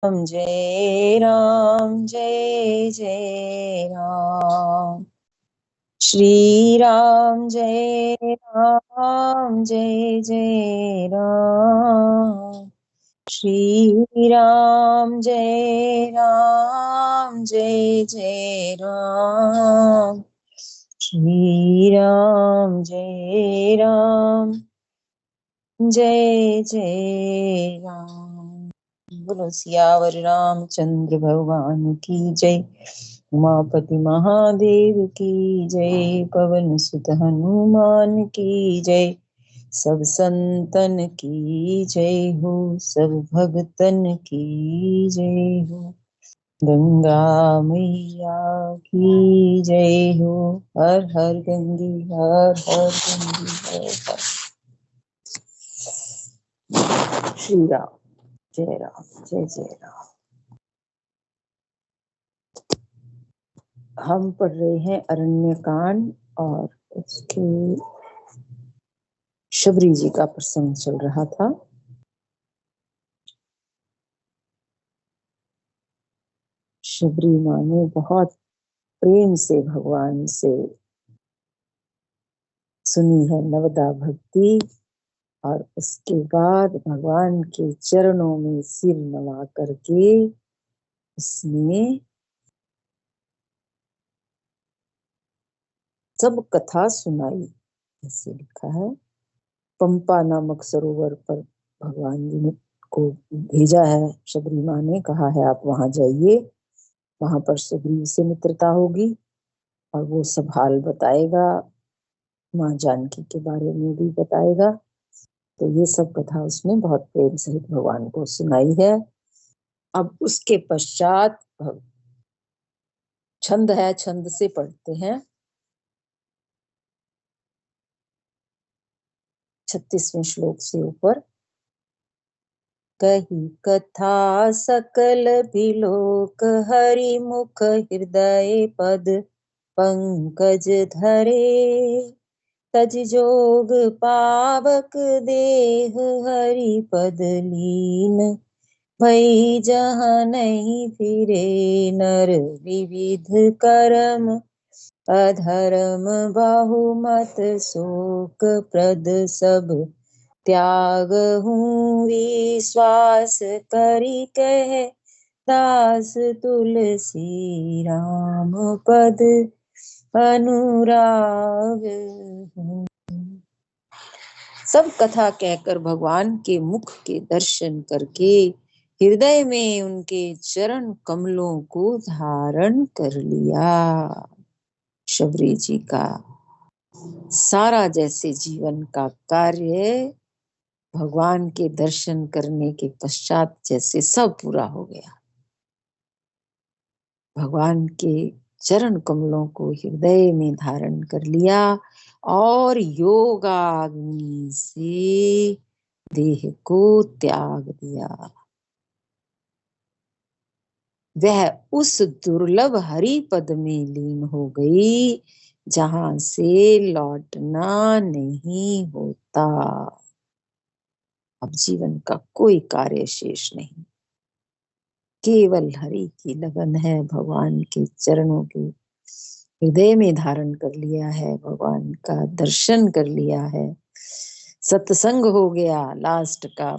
जय राम जय जय राम। श्री राम जय राम जय जय राम। श्री राम जय राम जय जय राम। श्री राम जय राम जय जय राम। बोलो सियावर रामचंद्र भगवान की जय। उमापति महादेव की जय। पवन सुत हनुमान की जय। सब संतन की जय हो, सब भगतन की जय हो। गंगा मैया की जय हो। हर हर गंगे हर हर गंगे हर हर। श्री राम जय राम जय जय राम। हम पढ़ रहे हैं अरण्य कांड और उसके शबरी जी का प्रसंग चल रहा था। शबरी माँ ने बहुत प्रेम से भगवान से सुनी है नवदा भक्ति, और उसके बाद भगवान के चरणों में सिर नवा करके उसने सब कथा सुनाई। ऐसे लिखा है। पंपा नामक सरोवर पर भगवान जी ने को भेजा है। शबरी माँ ने कहा है आप वहां जाइए, वहां पर शबरी से मित्रता होगी और वो सब हाल बताएगा, माँ जानकी के बारे में भी बताएगा। तो ये सब कथा उसने बहुत प्रेम सहित भगवान को सुनाई है। अब उसके पश्चात छंद है, छंद से पढ़ते हैं। 36वें श्लोक से ऊपर। कही कथा सकल बिलोक हरि मुख हृदय पद पंकज धरे। तज जोग पावक देह हरि पद लीन। भई जहाँ नहीं फिरे नर विविध कर्म। अधर्म बहुमत शोक प्रद सब त्याग हूँ विश्वास करी कहे। दास तुलसी राम पद अनुराग हूँ। सब कथा कहकर भगवान के मुख के दर्शन करके हृदय में उनके चरण कमलों को धारण कर लिया। शबरी जी का सारा जैसे जीवन का कार्य भगवान के दर्शन करने के पश्चात जैसे सब पूरा हो गया। भगवान के चरण कमलों को हृदय में धारण कर लिया और योगाग्नि से देह को त्याग दिया। वह उस दुर्लभ हरि पद में लीन हो गई जहां से लौटना नहीं होता। अब जीवन का कोई कार्य शेष नहीं, केवल हरि की लगन है। भगवान के चरणों के हृदय में धारण कर लिया है, भगवान का दर्शन कर लिया है, सत्संग हो गया। लास्ट का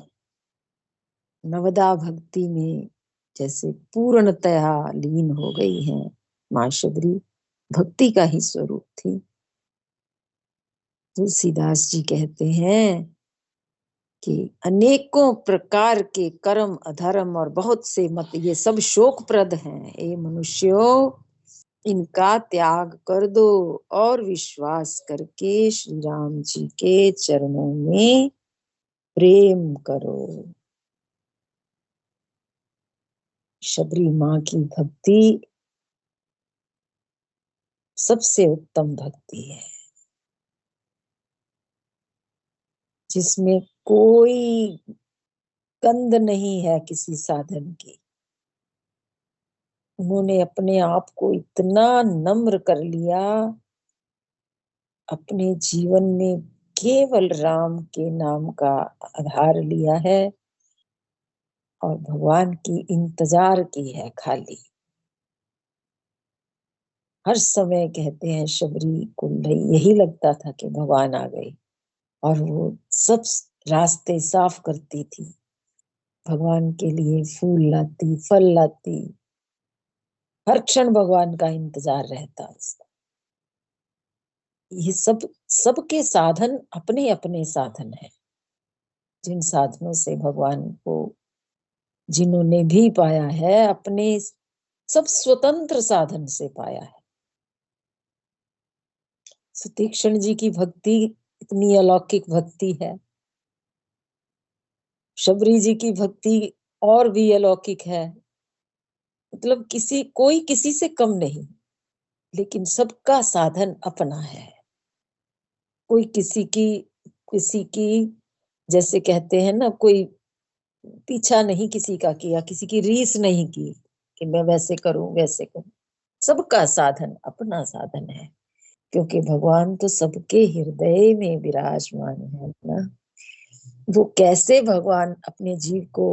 नवदा भक्ति में जैसे पूर्णतया लीन हो गई है माँ शबरी। भक्ति का ही स्वरूप थी। तुलसीदास जी कहते हैं कि अनेकों प्रकार के कर्म अधर्म और बहुत से मत ये सब शोकप्रद हैं। ए मनुष्यों, इनका त्याग कर दो और विश्वास करके श्री राम जी के चरणों में प्रेम करो। शबरी माँ की भक्ति सबसे उत्तम भक्ति है, जिसमें कोई गंध नहीं है किसी साधन की। उन्होंने अपने आप को इतना नम्र कर लिया, अपने जीवन में केवल राम के नाम का आधार लिया है। और भगवान की इंतजार की है खाली। हर समय कहते हैं शबरी को यही लगता था कि भगवान आ गए, और वो सब रास्ते साफ करती थी, भगवान के लिए फूल लाती, फल लाती, हर क्षण भगवान का इंतजार रहता उसका। ये सब, सबके साधन अपने अपने साधन है। जिन साधनों से भगवान को जिन्होंने भी पाया है, अपने सब स्वतंत्र साधन से पाया है। सुतीक्षण जी की भक्ति इतनी अलौकिक भक्ति है, शबरी जी की भक्ति और भी अलौकिक है। मतलब कोई किसी से कम नहीं, लेकिन सबका साधन अपना है। कोई किसी की जैसे कहते हैं ना, कोई पीछा नहीं किसी का किया, किसी की रीस नहीं की कि मैं वैसे करूं वैसे करूं। सबका साधन अपना साधन है, क्योंकि भगवान तो सबके हृदय में विराजमान है ना। वो कैसे भगवान अपने जीव को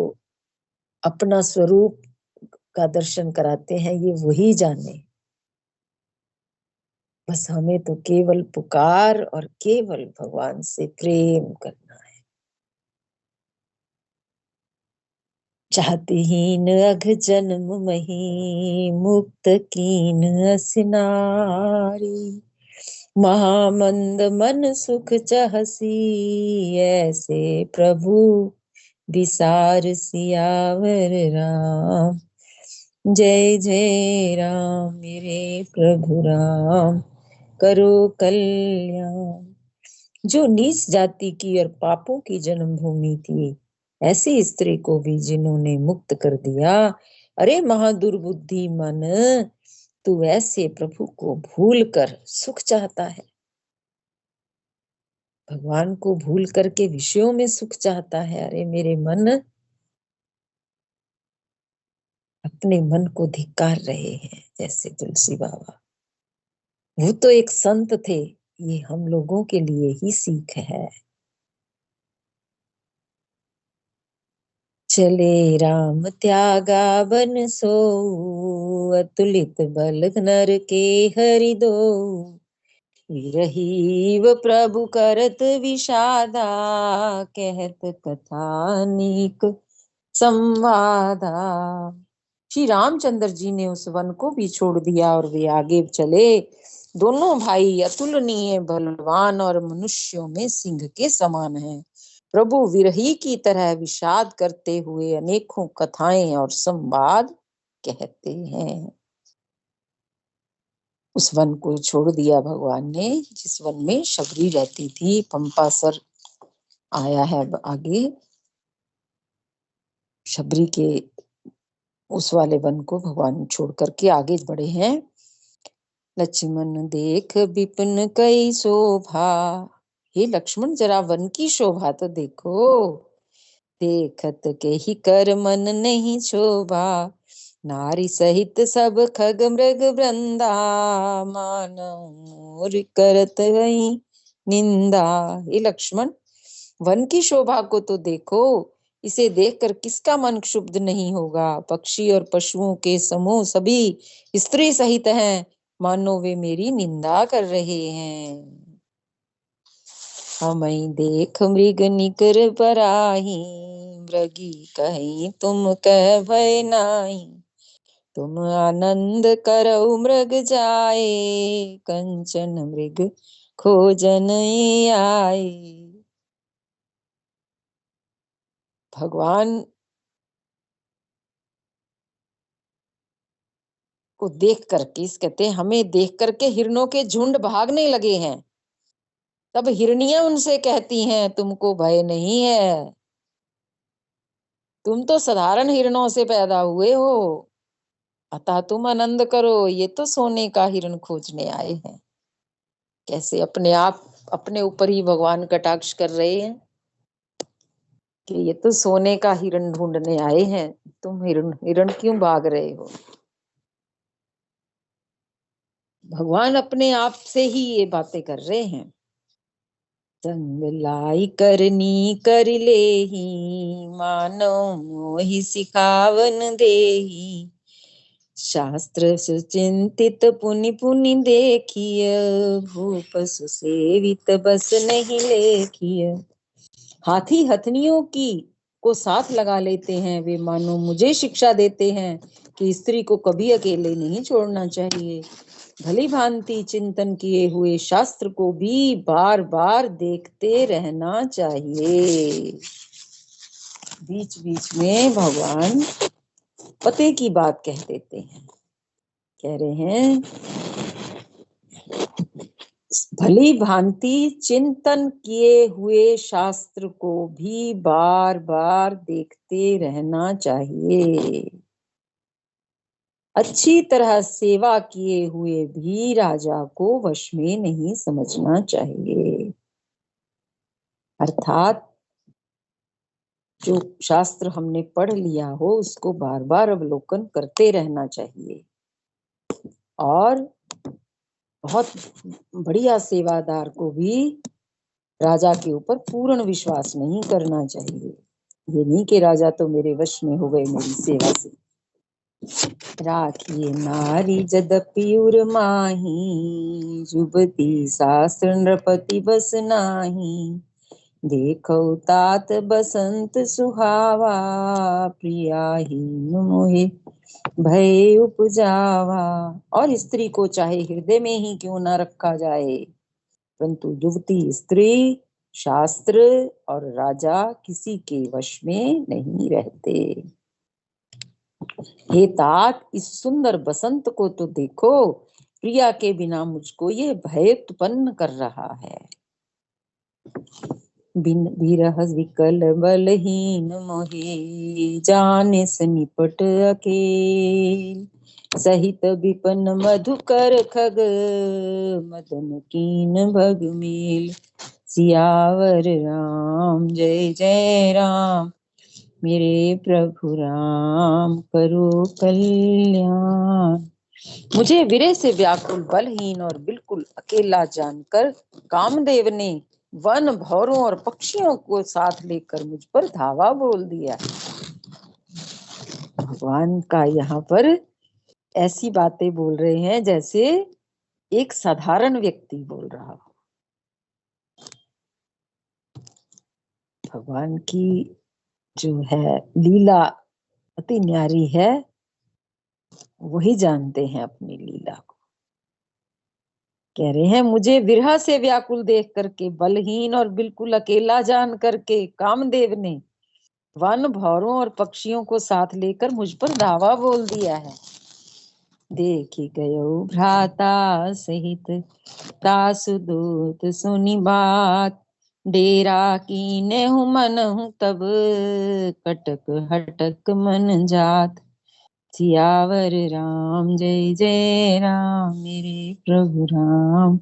अपना स्वरूप का दर्शन कराते हैं, ये वही जाने। बस हमें तो केवल पुकार और केवल भगवान से प्रेम करना है। चाहते हीन अघ जन्म मही, मुक्त कीन असनारी, महामंद मन सुख चहसी, ऐसे प्रभु विसार सियावर राम। जय जय राम मेरे प्रभु राम, करो कल्याण। जो नीच जाति की और पापों की जन्मभूमि थी, ऐसी स्त्री को भी जिन्होंने मुक्त कर दिया। अरे महादुर्बुद्धि मन, तू ऐसे प्रभु को भूल कर सुख चाहता है। भगवान को भूल करके विषयों में सुख चाहता है। अरे मेरे मन, अपने मन को धिक्कार रहे हैं जैसे तुलसी बाबा। वो तो एक संत थे, ये हम लोगों के लिए ही सीख है। चले राम त्यागा बन सो, अतुलित बल नर के हरि दो, विरहीव प्रभु करत विषादा, कहत कथानिक संवादा। श्री रामचंद्र जी ने उस वन को भी छोड़ दिया और वे आगे चले। दोनों भाई अतुलनीय बलवान और मनुष्यों में सिंह के समान हैं। प्रभु विरही की तरह विषाद करते हुए अनेकों कथाएं और संवाद कहते हैं। उस वन को छोड़ दिया भगवान ने, जिस वन में शबरी रहती थी। पंपासर आया है आगे, शबरी के उस वाले वन को भगवान छोड़ करके आगे बढ़े हैं। लक्ष्मण देख विपिन कई शोभा, हे लक्ष्मण जरा वन की शोभा तो देखो। देखत के ही कर मन नहीं शोभा, नारी सहित सब खग मृग वृंदा, मानव मोर करत गई निंदा। हे लक्ष्मण, वन की शोभा को तो देखो, इसे देखकर किसका मन क्षुब्ध नहीं होगा। पक्षी और पशुओं के समूह सभी स्त्री सहित हैं, मानो वे मेरी निंदा कर रहे हैं। हमई देख मृग निकर पराही, मृगी कहीं तुम कह भय नाही। तुम आनंद करो मृग जाए, कंचन मृग खोजन आए। भगवान को देख करके, इस कहते हमें देख करके हिरणों के झुंड भागने लगे हैं। तब हिरनियां उनसे कहती हैं तुमको भय नहीं है, तुम तो साधारण हिरणों से पैदा हुए हो, अतः तुम आनंद करो। ये तो सोने का हिरण खोजने आए हैं। कैसे अपने आप अपने ऊपर ही भगवान कटाक्ष कर रहे हैं कि ये तो सोने का हिरण ढूंढने आए हैं, तुम हिरण हिरण क्यों भाग रहे हो। भगवान अपने आप से ही ये बातें कर रहे हैं। संग लाई करनी कर लेही, मानो मोहि सिखावन देही। शास्त्र सुचिंतित पुनि पुनि देखिय, भूप सुसेवित बस नहीं लेखिय। हाथी हथनियों की को साथ लगा लेते हैं, वे मानो मुझे शिक्षा देते हैं कि स्त्री को कभी अकेले नहीं छोड़ना चाहिए। भली भांति चिंतन किए हुए शास्त्र को भी बार बार देखते रहना चाहिए। बीच बीच में भगवान पते की बात कह देते हैं, कह रहे हैं भली भांति चिंतन किए हुए शास्त्र को भी बार बार देखते रहना चाहिए। अच्छी तरह सेवा किए हुए भी राजा को वश में नहीं समझना चाहिए। अर्थात जो शास्त्र हमने पढ़ लिया हो उसको बार बार अवलोकन करते रहना चाहिए, और बहुत बढ़िया सेवादार को भी राजा के ऊपर पूर्ण विश्वास नहीं करना चाहिए। ये नहीं कि राजा तो मेरे वश में हो गए मेरी सेवा से। राखिए नारी जदपि उर माही, जुबती शास्त्र नृपति बस नाही। देखो तात बसंत सुहावा, प्रियाहीन मोहे भय उपजावा। और स्त्री को चाहे हृदय में ही क्यों न रखा जाए, परंतु युवती स्त्री शास्त्र और राजा किसी के वश में नहीं रहते। हे तात, इस सुंदर बसंत को तो देखो, प्रिया के बिना मुझको ये भय उत्पन्न कर रहा है। बिन विरह विकल बलहीन मोहे, जाने से निपट अकेल। सहित विपन मधुकर खग, मदन कीन भग मेल। सियावर राम जय जय राम, मेरे प्रभु राम करो कल्याण। मुझे विरह से व्याकुल, बलहीन और बिल्कुल अकेला जानकर कामदेव ने वन, भौरों और पक्षियों को साथ लेकर मुझ पर धावा बोल दिया। भगवान का यहाँ पर ऐसी बातें बोल रहे हैं जैसे एक साधारण व्यक्ति बोल रहा हो। भगवान की जो है लीला अति न्यारी है, वही जानते हैं अपनी लीला को। कह रहे हैं मुझे विरह से व्याकुल देख करके, बलहीन और बिल्कुल अकेला जान करके कामदेव ने वन, भौरों और पक्षियों को साथ लेकर मुझ पर धावा बोल दिया है। देखी गयो भ्राता सहित तासु दूत सुनी बात, डेरा कीने हूँ मन हूँ तब, कटक हटक मन जात। सियावर राम जय जय राम, मेरे प्रभु राम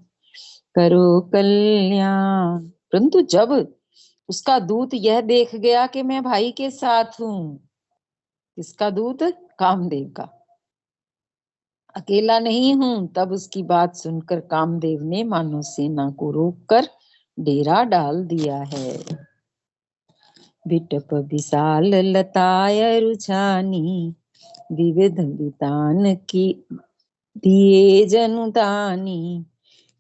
करो कल्याण। परंतु जब उसका दूत यह देख गया कि मैं भाई के साथ हूं, किसका दूत? कामदेव का, अकेला नहीं हूं, तब उसकी बात सुनकर कामदेव ने मानो सेना को रोककर डेरा डाल दिया है। बिटप विशाल लताय रुछानी, विविध वितान की दिए जनुदानी।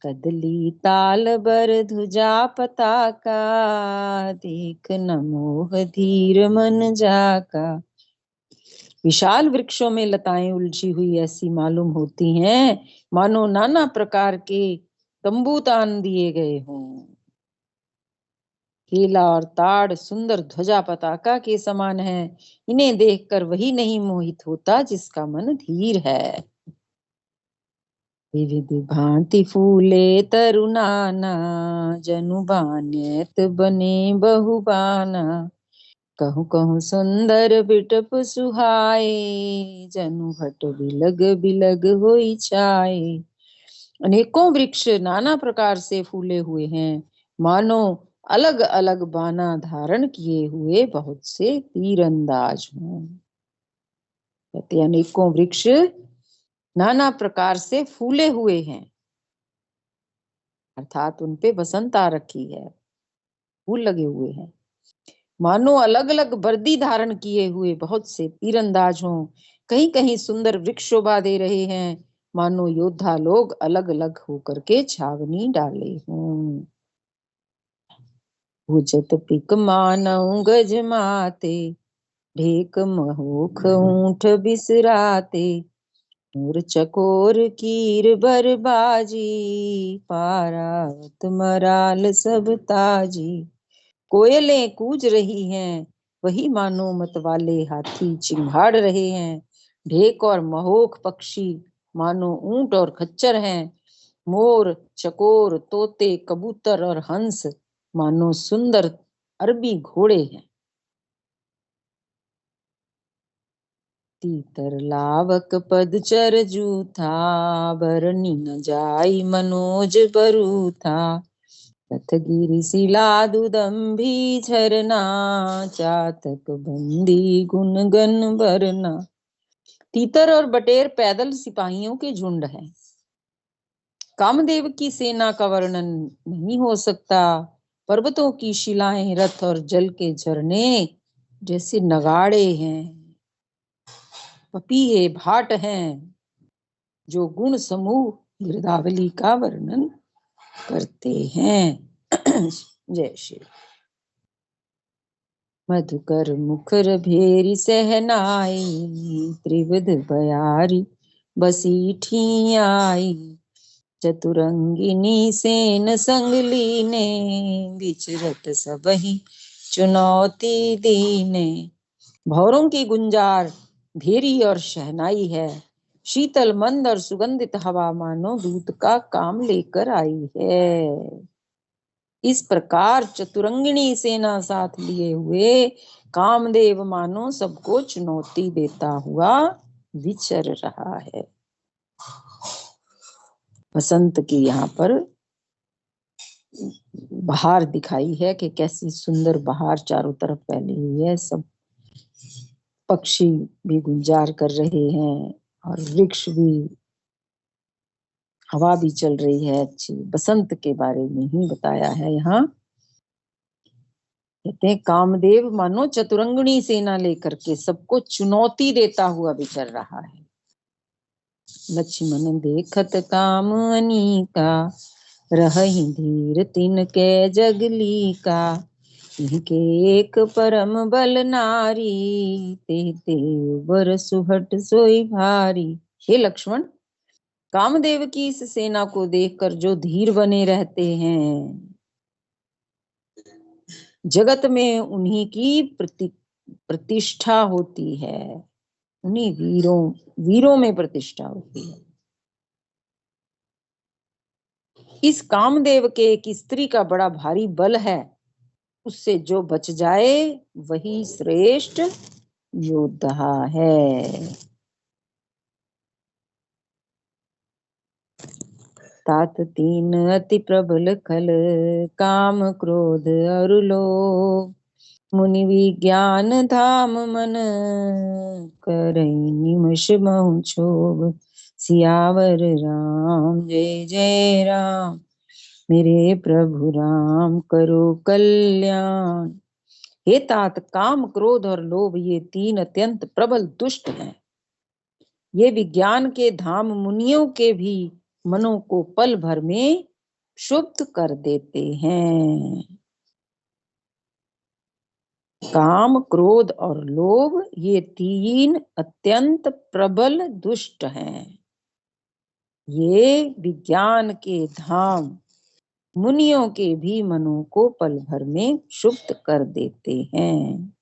कदली ताल बर ध्वजा पताका, देख न मोह धीर मन जाका। विशाल वृक्षों में लताएं उलझी हुई ऐसी मालूम होती हैं मानो नाना प्रकार के तंबू तान दिए गए हों। केला और ताड़ सुंदर ध्वजा पताका के समान है, इन्हें देखकर वही नहीं मोहित होता जिसका मन धीर है। विविध भांति फूले तरुनाना, जनु बान्यत बने बहुबाना। कहूँ कहूँ सुंदर बिटप सुहाए, जनु भट बिलग बिलग होई छाए। अनेकों वृक्ष नाना प्रकार से फूले हुए हैं, मानो अलग अलग बाना धारण किए हुए बहुत से तीरंदाज हों। कहते अनेकों वृक्ष नाना प्रकार से फूले हुए हैं, अर्थात उनपे बसंत आ रखी है। फूल लगे हुए हैं, मानो अलग अलग वर्दी धारण किए हुए बहुत से तीरंदाज हों। कहीं कहीं सुंदर वृक्ष शोभा दे रहे हैं, मानो योद्धा लोग अलग अलग होकर के छावनी डाले हों। भुजत पिक मानऊ गज माते, ढेक महोख ऊंठ बिसराते, मोर चकोर कीर बरबाजी, पारावत मराल सब ताजी। कोयलें कूज रही हैं, वही मानो मतवाले हाथी चिंघाड़ रहे हैं। ढेक और महोख पक्षी मानो ऊंट और खच्चर हैं। मोर, चकोर, तोते, कबूतर और हंस मानो सुंदर अरबी घोड़े हैं। तीतर लावक पदचर जूथा, बरनी न जाई मनोज बरूथा। रथगिरि शिला दुदंभी झरना, चातक बंदी गुनगन बरना। तीतर और बटेर पैदल सिपाहियों के झुंड हैं। कामदेव की सेना का वर्णन नहीं हो सकता। पर्वतों की शिलाएं, रथ और जल के झरने जैसे नगाड़े हैं। पपीहे भाट हैं जो गुण समूह गिरदावली का वर्णन करते हैं। जय श्री। मधुकर मुखर भेरी सहनाई, त्रिविध बयारी बसी ठियाई। चतुरंगिनी सेन संग लीने, विचरत सबहि चुनौती दीने। भौरों की गुंजार भेरी और शहनाई है। शीतल मंद और सुगंधित हवा मानो दूत का काम लेकर आई है। इस प्रकार चतुरंगिणी सेना साथ लिए हुए कामदेव मानो सबको चुनौती देता हुआ विचर रहा है। बसंत की यहाँ पर बहार दिखाई है कि कैसी सुंदर बहार चारों तरफ फैली हुई है। सब पक्षी भी गुंजार कर रहे हैं और वृक्ष भी, हवा भी चल रही है अच्छी। बसंत के बारे में ही बताया है यहाँ। कहते हैं कामदेव मानो चतुरंगिणी सेना लेकर के सबको चुनौती देता हुआ विचर रहा है। लक्ष्मण देखत काम अनीका, रहहि धीर तिनके जगली का। इनके एक परम बल नारी, ते ते बर सुहट सोई भारी। हे लक्ष्मण, कामदेव की इस सेना को देखकर जो धीर बने रहते हैं, जगत में उन्हीं की प्रतिष्ठा होती है। उन्हीं वीरों में प्रतिष्ठा होती है। इस कामदेव के एक स्त्री का बड़ा भारी बल है, उससे जो बच जाए वही श्रेष्ठ योद्धा है। तात तीन अति प्रबल खल, काम क्रोध और लोभ। मुनि विज्ञान धाम मन, करई निमिष महु क्षोभ। सियावर राम जय जय राम, मेरे प्रभु राम करो कल्याण। हे तात, काम क्रोध और लोभ ये तीन अत्यंत प्रबल दुष्ट हैं। ये विज्ञान के धाम मुनियों के भी मनों को पल भर में क्षुब्ध कर देते हैं। काम, क्रोध और लोभ ये तीन अत्यंत प्रबल दुष्ट हैं। ये विज्ञान के धाम मुनियों के भी मनों को पल भर में क्षुब्ध कर देते हैं।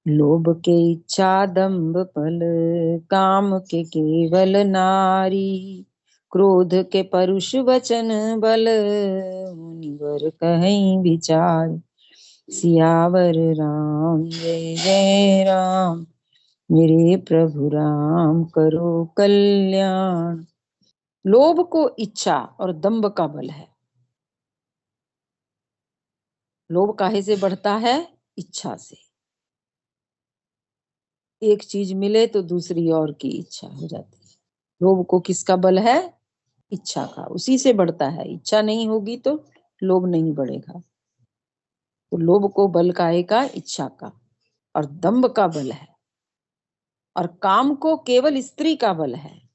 लोभ के इच्छा दंभ फल, काम के केवल नारी। क्रोध के परुष वचन बल, मुनिवर कहीं विचार। सियावर राम जय जय राम, मेरे प्रभु राम करो कल्याण। लोभ को इच्छा और दंभ का बल है। लोभ काहे से बढ़ता है? इच्छा से। एक चीज मिले तो दूसरी और की इच्छा हो जाती है। लोभ को किसका बल है? इच्छा का। उसी से बढ़ता है। इच्छा नहीं होगी तो लोभ नहीं बढ़ेगा। तो लोभ को बल काहे का? इच्छा का। और दंभ का बल है, और काम को केवल स्त्री का बल है,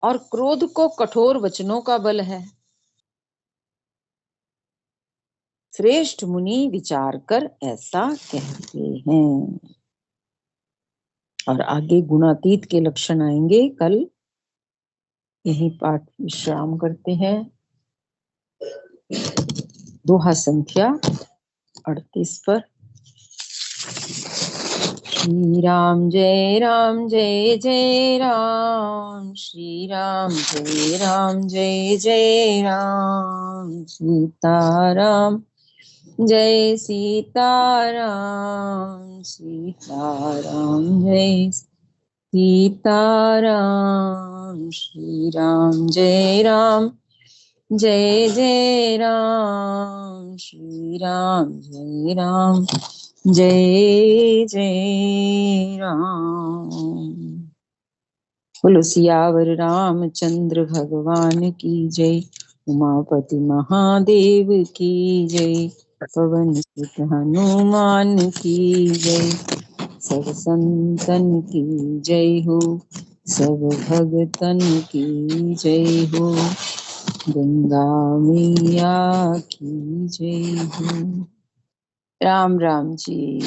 और क्रोध को कठोर वचनों का बल है। श्रेष्ठ मुनि विचार कर ऐसा कहते हैं। और आगे गुणातीत के लक्षण आएंगे कल। यही पाठ विश्राम करते हैं। दोहा संख्या 38 पर। श्री राम जय राम जय जय राम, श्री राम जय राम जय जय राम, सीताराम जय सीताराम, सीताराम जय सीताराम, श्री राम जय राम जय जय राम, श्री राम जय राम जय जय राम। बोलो सियावर रामचंद्र भगवान की जय। उमापति महादेव की जय। पवन सुत हनुमान की जय। सब संतन की जय हो, सब भगतन की जय हो, गंगा मैया की जय हो। राम राम जी।